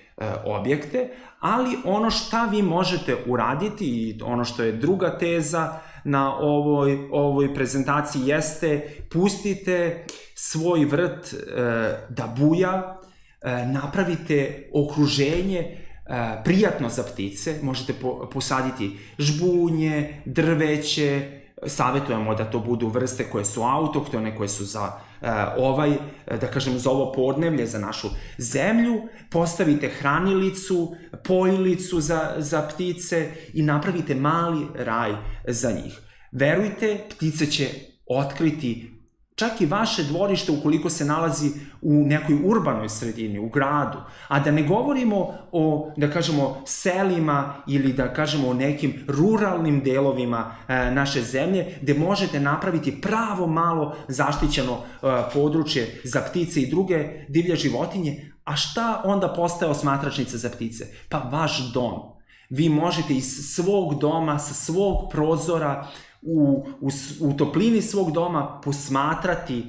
objekte, ali ono šta vi možete uraditi i ono što je druga teza na ovoj prezentaciji jeste pustite svoj vrt da buja, napravite okruženje prijatno za ptice, možete posaditi žbunje, drveće, savjetujemo da to budu vrste koje su autohtone, koje su za da kažem, za ovo podneblje, za našu zemlju, postavite hranilicu, poljilicu za ptice i napravite mali raj za njih. Verujte, ptice će otkriti čak i vaše dvorište ukoliko se nalazi u nekoj urbanoj sredini, u gradu, a da ne govorimo o, da kažemo, selima ili da kažemo o nekim ruralnim delovima naše zemlje, gde možete napraviti pravo malo zaštićeno područje za ptice i druge divlje životinje. A šta onda postaje osmatračnica za ptice? Pa vaš dom. Vi možete iz svog doma, sa svog prozora, u toplini svog doma posmatrati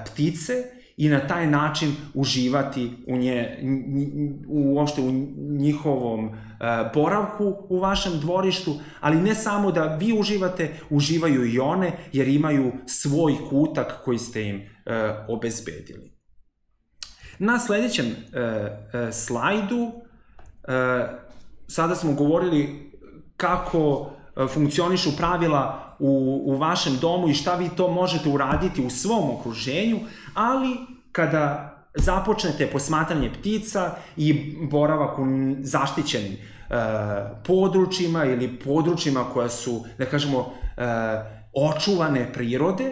ptice i na taj način uživati uopšte u njihovom boravku u vašem dvorištu, ali ne samo da vi uživate, uživaju i one, jer imaju svoj kutak koji ste im obezbedili. Na sledećem slajdu sada smo govorili kako funkcionišu pravila u vašem domu i šta vi to možete uraditi u svom okruženju, ali kada započnete posmatranje ptica i boravak u zaštićenim područjima ili područjima koja su, da kažemo, očuvane prirode,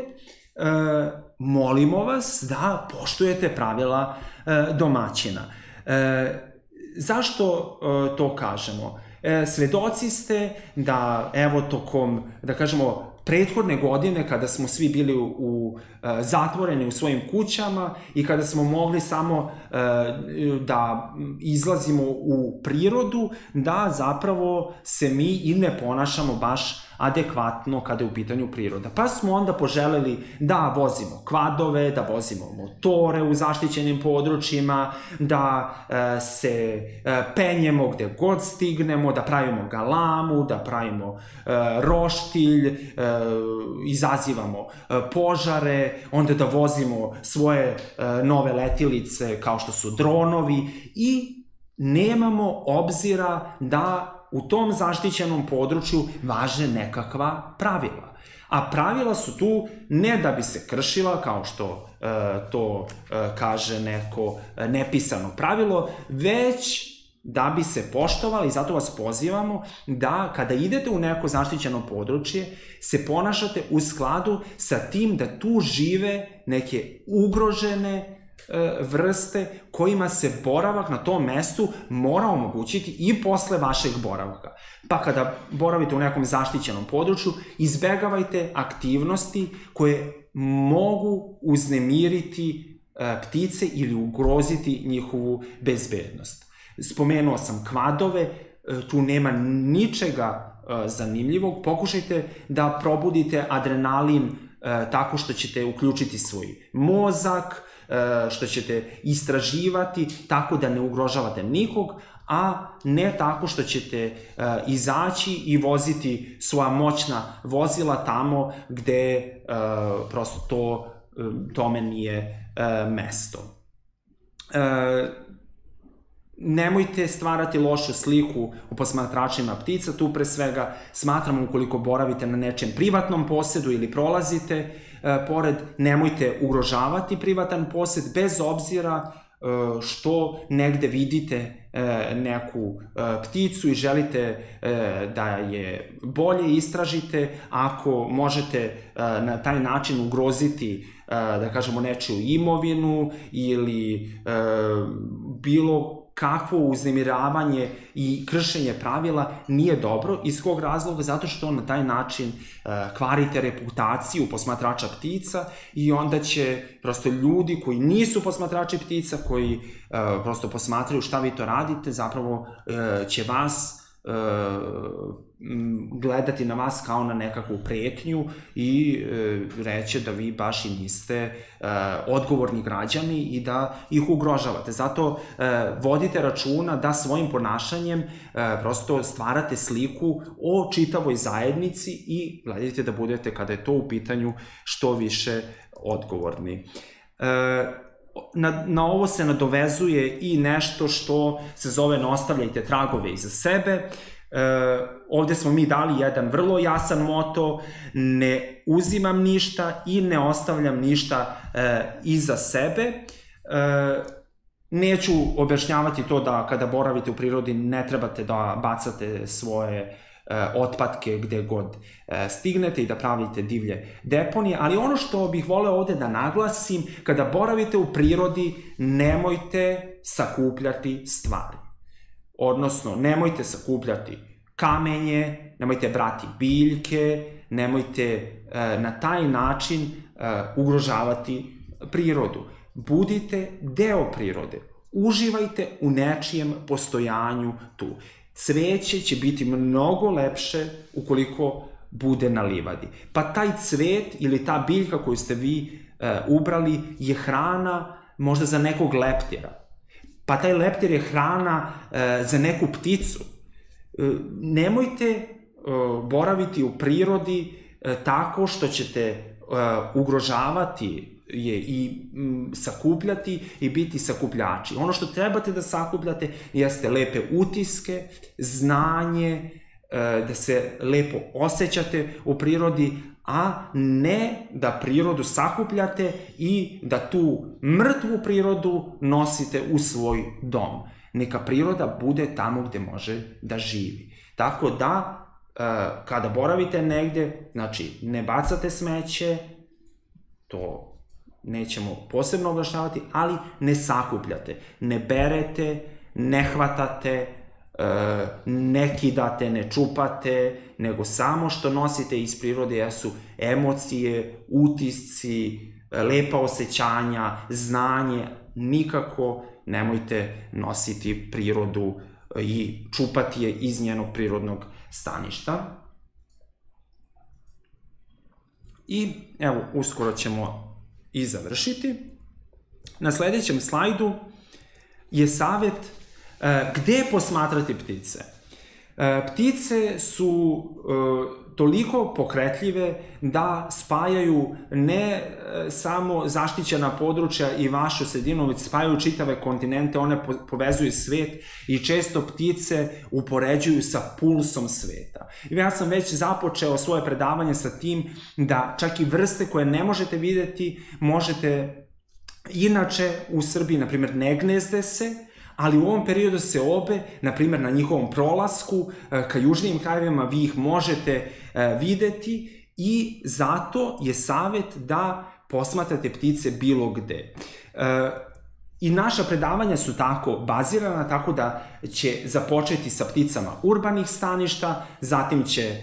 molimo vas da poštujete pravila domaćina. Zašto to kažemo? Svedoci ste da, evo, tokom, da kažemo, prethodne godine, kada smo svi bili zatvoreni u svojim kućama i kada smo mogli samo da izlazimo u prirodu, da zapravo se mi i ne ponašamo baš adekvatno kada je u pitanju priroda. Pa smo onda poželeli da vozimo kvadove, da vozimo motore u zaštićenim područjima, da se penjemo gde god stignemo, da pravimo galamu, da pravimo roštilj, izazivamo požare, onda da vozimo svoje nove letilice kao što su dronovi i nemamo obzira da u tom zaštićenom području važe nekakva pravila. A pravila su tu ne da bi se kršila, kao što to kaže neko nepisano pravilo, već da bi se poštovali. Zato vas pozivamo da kada idete u neko zaštićeno područje se ponašate u skladu sa tim da tu žive neke ugrožene vrste kojima se boravak na tom mestu mora omogućiti i posle vašeg boravka. Pa kada boravite u nekom zaštićenom području, izbegavajte aktivnosti koje mogu uznemiriti ptice ili ugroziti njihovu bezbednost. Spomenuo sam kvadove, tu nema ničega zanimljivog. Pokušajte da probudite adrenalin tako što ćete uključiti svoj mozak, što ćete istraživati tako da ne ugrožavate nikog, a ne tako što ćete izaći i voziti svoja moćna vozila tamo gde prosto tome nije mesto. Nemojte stvarati lošu sliku u posmatračima ptica, tu pre svega smatramo ukoliko boravite na nečijem privatnom posedu ili prolazite pored, nemojte ugrožavati privatan posed bez obzira što negde vidite neku pticu i želite da je bolje istražite. Ako možete na taj način ugroziti, da kažemo, nečiju imovinu ili bilo kakvo uznemiravanje i kršenje pravila, nije dobro. Iz kog razloga? Zato što na taj način kvarite reputaciju posmatrača ptica i onda će prosto ljudi koji nisu posmatrači ptica, koji prosto posmatraju šta vi to radite, zapravo će vas gledati na vas kao na nekakvu pretnju i reći da vi baš i niste odgovorni građani i da ih ugrožavate. Zato vodite računa da svojim ponašanjem prosto stvarate sliku o čitavoj zajednici i gledajte da budete, kada je to u pitanju, što više odgovorni. Na ovo se nadovezuje i nešto što se zove ne ostavljajte tragove iza sebe. Ovde smo mi dali jedan vrlo jasan moto: ne uzimam ništa i ne ostavljam ništa iza sebe. Neću objašnjavati to da kada boravite u prirodi ne trebate da bacate svoje otpadke gde god stignete i da pravite divlje deponije, ali ono što bih voleo ovde da naglasim, kada boravite u prirodi nemojte sakupljati stvari. Odnosno, nemojte sakupljati kamenje, nemojte brati biljke, nemojte na taj način ugrožavati prirodu. Budite deo prirode, uživajte u nečijem postojanju tu. Cveće će biti mnogo lepše ukoliko bude na livadi. Pa taj cvet ili ta biljka koju ste vi ubrali je hrana možda za nekog leptira. Pa taj leptir je hrana za neku pticu. Nemojte boraviti u prirodi tako što ćete ugrožavati je i sakupljati i biti sakupljači. Ono što trebate da sakupljate jeste lepe utiske, znanje, da se lepo osjećate u prirodi, a ne da prirodu sakupljate i da tu mrtvu prirodu nosite u svoj dom. Neka priroda bude tamo gde može da živi. Tako da, kada boravite negde, znači ne bacate smeće, to nećemo posebno objašnjavati, ali ne sakupljate, ne berete, ne hvatate, ne kidate, ne čupate, nego samo što nosite iz prirode jesu emocije, utisci, lepa osjećanja, znanje. Nikako nemojte nositi prirodu i čupati je iz njenog prirodnog staništa. I evo, uskoro ćemo i završiti. Na sledećem slajdu je savet gde posmatrati ptice. Ptice su toliko pokretljive da spajaju ne samo zaštićena područja i vašu sredinu, već spajaju čitave kontinente, one povezuju svet i često ptice upoređuju sa pulsom sveta. Ja sam već započeo svoje predavanje sa tim da čak i vrste koje ne možete videti, možete inače u Srbiji, na primjer, ne gnezde se, ali u ovom periodu se obe, na primjer na njihovom prolasku ka južnijim krajevima, vi ih možete videti i zato je savet da posmatrate ptice bilo gde. I naša predavanja su tako bazirana, tako da će započeti sa pticama urbanih staništa, zatim će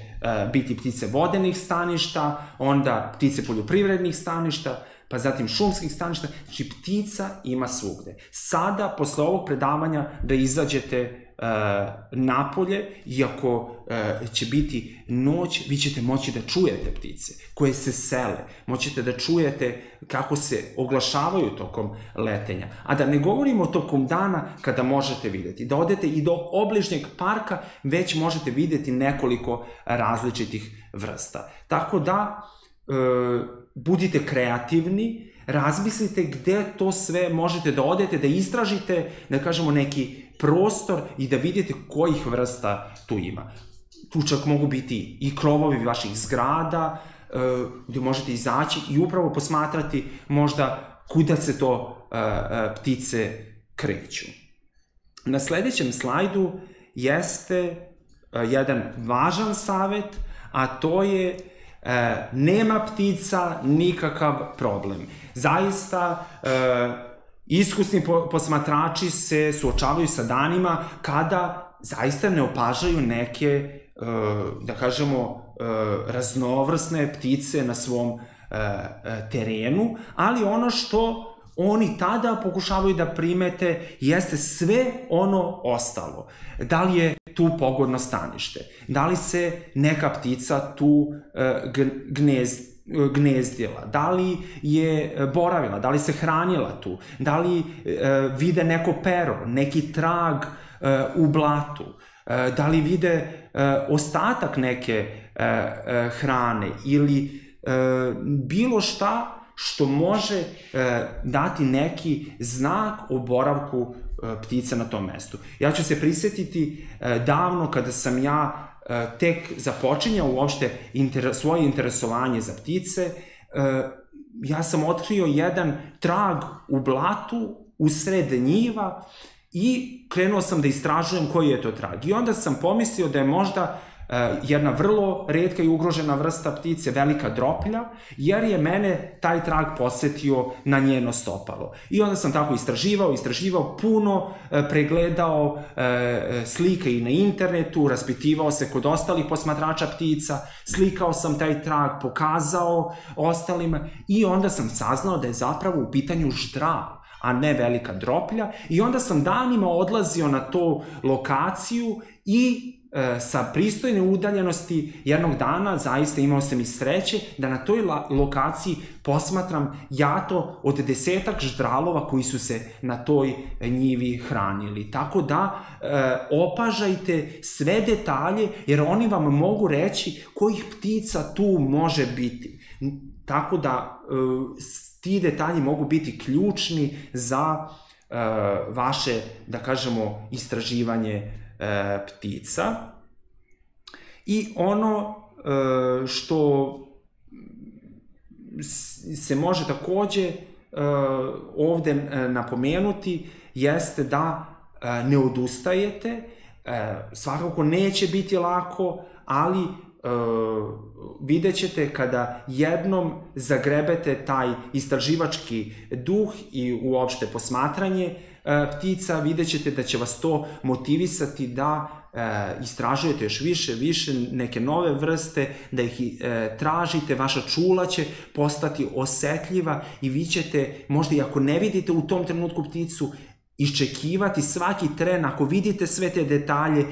biti ptice vodenih staništa, onda ptice poljoprivrednih staništa, pa zatim šumskih staništa. Znači, ptica ima svugde. Sada, posle ovog predavanja, da izađete napolje, iako će biti noć, vi ćete moći da čujete ptice koje se sele, moćete da čujete kako se oglašavaju tokom letenja, a da ne govorimo tokom dana kada možete videti, da odete i do obližnjeg parka, već možete videti nekoliko različitih vrsta. Tako da, budite kreativni, razmislite gde to sve možete da odete, da istražite, da kažemo, neki prostor i da vidite kojih vrsta tu ima. Tu čak mogu biti i krovovi vaših zgrada, gde možete izaći i upravo posmatrati možda kuda se to ptice kreću. Na sledećem slajdu jeste jedan važan savet, a to je nema ptica, nikakav problem. Zaista, iskusni posmatrači se suočavaju sa danima kada zaista ne opažaju neke, da kažemo, raznovrsne ptice na svom terenu, ali ono što oni tada pokušavaju da primete jeste sve ono ostalo. Da li je tu pogodno stanište? Da li se neka ptica tu gnezdila? Da li je boravila? Da li se hranila tu? Da li vide neko pero, neki trag u blatu? Da li vide ostatak neke hrane ili bilo šta što može dati neki znak o boravku ptica na tom mestu. Ja ću se prisetiti davno kada sam ja tek započinjao uopšte svoje interesovanje za ptice, ja sam otkrio jedan trag u blatu usred njiva i krenuo sam da istražujem koji je to trag. I onda sam pomislio da je možda jedna vrlo retka i ugrožena vrsta ptice, velika droplja, jer je mene taj trag podsetio na njeno stopalo. I onda sam tako istraživao, puno pregledao slike i na internetu, raspitivao se kod ostalih posmatrača ptica, slikao sam taj trag, pokazao ostalima i onda sam saznao da je zapravo u pitanju ždral, a ne velika droplja, i onda sam danima odlazio na tu lokaciju i sa pristojne udaljenosti jednog dana zaista imao sam i sreće da na toj lokaciji posmatram jato od 10-ak ždralova koji su se na toj njivi hranili. Tako da opažajte sve detalje, jer oni vam mogu reći kojih ptica tu može biti. Tako da ti detalji mogu biti ključni za vaše, da kažemo, istraživanje ptica. I ono što se može takođe ovde napomenuti jeste da ne odustajete, svakako neće biti lako, ali vidjet ćete kada jednom zagrebete taj istraživački duh i uopšte posmatranje ptica, vidjet ćete da će vas to motivisati da istražujete još više neke nove vrste, da ih tražite, vaša čula će postati osetljiva i vi ćete, možda i ako ne vidite u tom trenutku pticu, iščekivati svaki tren, ako vidite sve te detalje,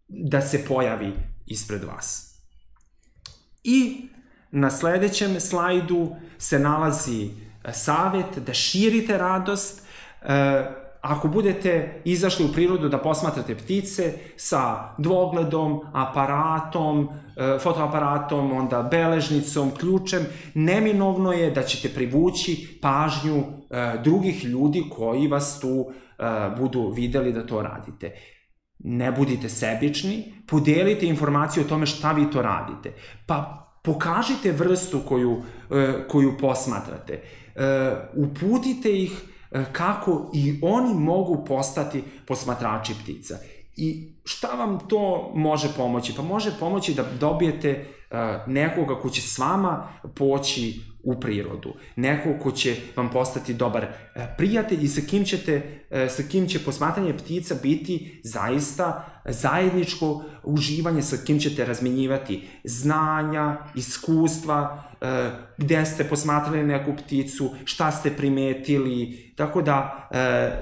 da se pojavi ispred vas. I na sledećem slajdu se nalazi savet da širite radost. Ako budete izašli u prirodu da posmatrate ptice sa dvogledom, aparatom, fotoaparatom, onda beležnicom, ključem, neminovno je da ćete privući pažnju drugih ljudi koji vas tu budu videli da to radite. Ne budite sebični, podelite informaciju o tome šta vi to radite, pa pokažite vrstu koju posmatrate, uputite ih kako i oni mogu postati posmatrači ptica. I šta vam to može pomoći? Pa može pomoći da dobijete nekoga ko će s vama poći u prirodu. Neko ko će vam postati dobar prijatelj i sa kim će posmatranje ptica biti zaista zajedničko uživanje, sa kim ćete razmenjivati znanja, iskustva, gde ste posmatrali neku pticu, šta ste primetili, tako da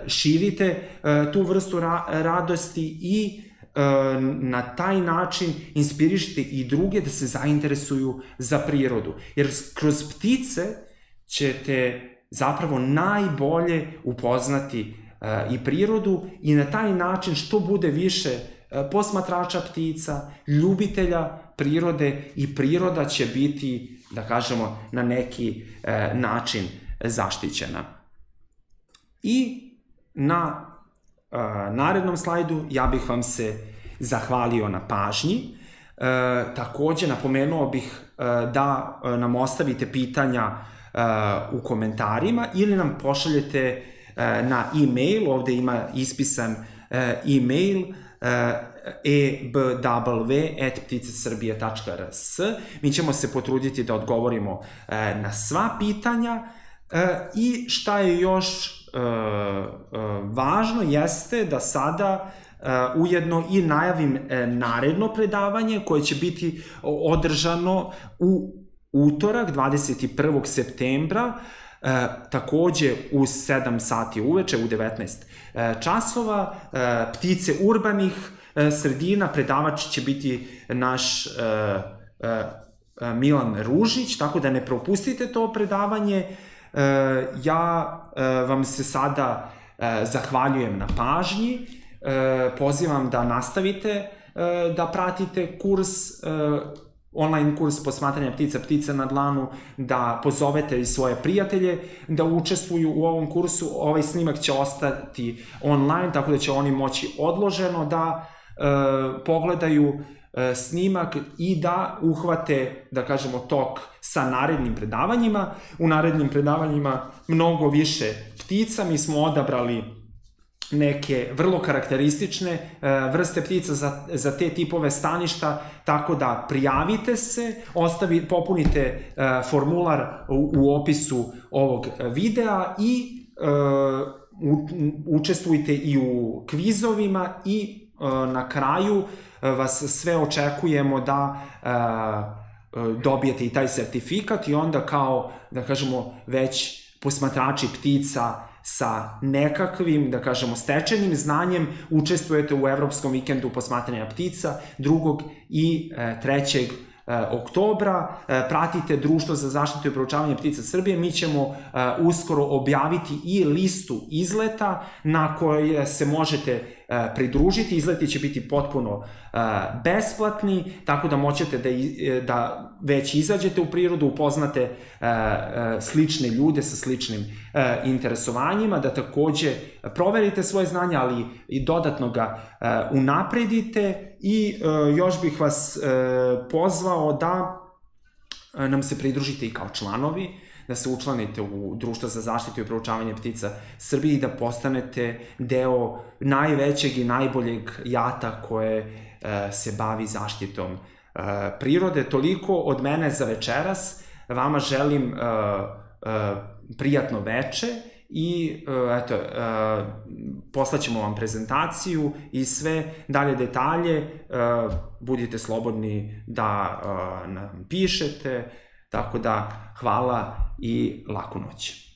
širite tu vrstu radosti i na taj način inspirišite i druge da se zainteresuju za prirodu. Jer kroz ptice ćete zapravo najbolje upoznati i prirodu i na taj način što bude više posmatrača ptica, ljubitelja prirode i priroda će biti, da kažemo, na neki način zaštićena. I na narednom slajdu ja bih vam se zahvalio na pažnji. Takođe napomenuo bih da nam ostavite pitanja u komentarima ili nam pošaljete na e-mail, ovde ima ispisan e-mail ebw@pticesrbije.rs. Mi ćemo se potruditi da odgovorimo na sva pitanja i šta je još važno jeste da sada ujedno i najavim naredno predavanje koje će biti održano u utorak 21. septembra, takođe u 7 sati uveče, u 19 časova, ptice urbanih sredina. Predavač će biti naš Milan Ružić, tako da ne propustite to predavanje. Ja vam se sada zahvaljujem na pažnji, pozivam da nastavite da pratite kurs, online kurs posmatranja ptica, ptica na dlanu, da pozovete i svoje prijatelje da učestvuju u ovom kursu. Ovaj snimak će ostati online, tako da će oni moći odloženo da pogledaju snimak i da uhvate, da kažemo, tok sa narednim predavanjima. U narednim predavanjima mnogo više ptica. Mi smo odabrali neke vrlo karakteristične vrste ptica za te tipove staništa, tako da prijavite se, popunite formular u opisu ovog videa i učestvujte i u kvizovima i na kraju vas sve očekujemo da dobijete i taj sertifikat i onda kao, da kažemo, već posmatrači ptica sa nekakvim, da kažemo, stečenim znanjem učestvujete u Evropskom vikendu posmatranja ptica 2. i 3. oktobra. Pratite Društvo za zaštitu i proučavanje ptica Srbije. Mi ćemo uskoro objaviti i listu izleta na koje se možete pridružiti. Izleti će biti potpuno besplatni, tako da moćete da već izađete u prirodu, upoznate slične ljude sa sličnim interesovanjima, da takođe proverite svoje znanje, ali i dodatno ga unapredite. I još bih vas pozvao da nam se pridružite i kao članovi, da se učlanite u Društvo za zaštitu i proučavanje ptica Srbije i da postanete deo najvećeg i najboljeg jata koje se bavi zaštitom prirode. Toliko od mene za večeras. Vama želim prijatno veče i eto, poslaćemo vam prezentaciju i sve dalje detalje. Budite slobodni da nam pišete, tako da hvala i laku noć.